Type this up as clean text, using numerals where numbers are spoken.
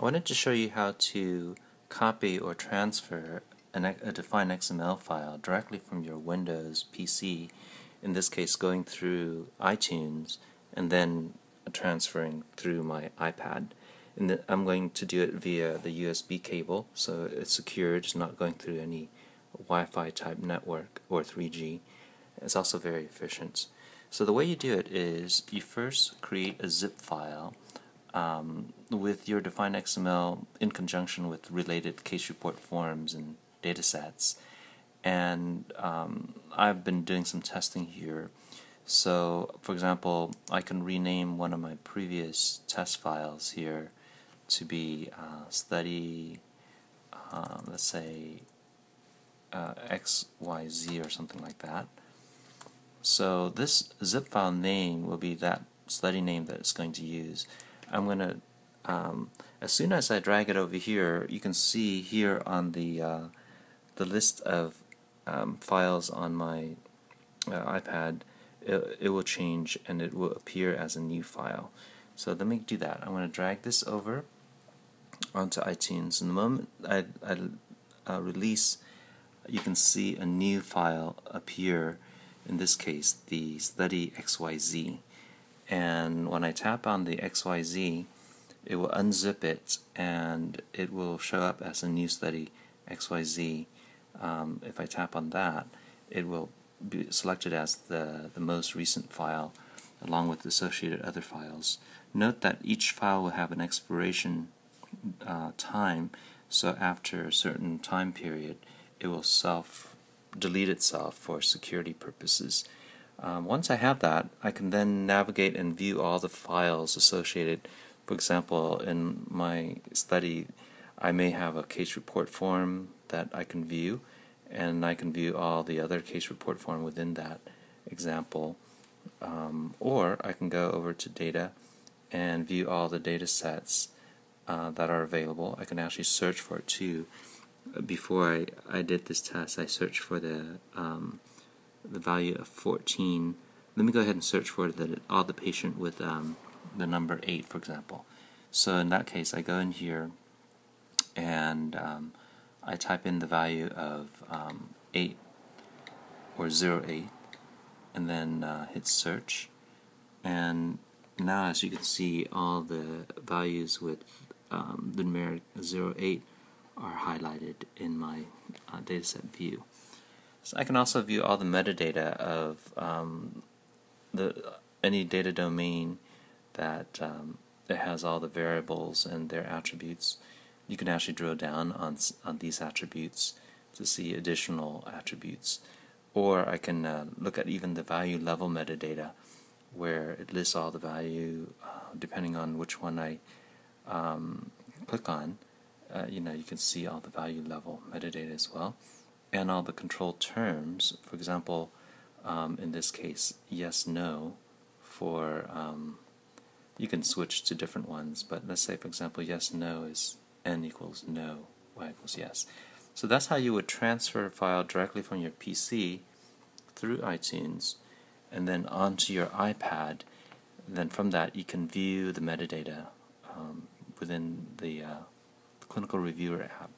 I wanted to show you how to copy or transfer a DEFINE.XML file directly from your Windows PC, in this case going through iTunes and then transferring through my iPad. And I'm going to do it via the USB cable, so it's secured, it's not going through any Wi-Fi type network or 3G. It's also very efficient. So the way you do it is you first create a zip file with your DEFINE.XML in conjunction with related case report forms and datasets. And I've been doing some testing here. So, for example, I can rename one of my previous test files here to be study, let's say, XYZ or something like that. So this zip file name will be that study name that it's going to use. I'm going to, as soon as I drag it over here, you can see here on the list of files on my iPad, it will change and it will appear as a new file. So let me do that. I'm going to drag this over onto iTunes. And the moment I release, you can see a new file appear, in this case the study XYZ. And when I tap on the XYZ, it will unzip it and it will show up as a new study XYZ. If I tap on that, it will be selected as the most recent file along with associated other files. Note that each file will have an expiration time, so after a certain time period it will delete itself for security purposes. Once I have that, I can then navigate and view all the files associated. For example, in my study, I may have a case report form that I can view, and I can view all the other case report form within that example. Or I can go over to data and view all the data sets that are available. I can actually search for it too. Before I did this test, I searched for the value of 14. Let me go ahead and search for all the patient with the number 8, for example. So in that case, I go in here and I type in the value of 8 or 08 and then hit search. And now, as you can see, all the values with the numeric 08 are highlighted in my dataset view. So I can also view all the metadata of any data domain that has all the variables and their attributes. You can actually drill down on these attributes to see additional attributes. Or I can look at even the value level metadata, where it lists all the value depending on which one I click on. You can see all the value level metadata as well, and all the control terms. For example, in this case, yes, no. For you can switch to different ones, but let's say, for example, yes, no is n equals no, y equals yes. So that's how you would transfer a file directly from your PC through iTunes and then onto your iPad. Then from that you can view the metadata within the Clinical Reviewer app.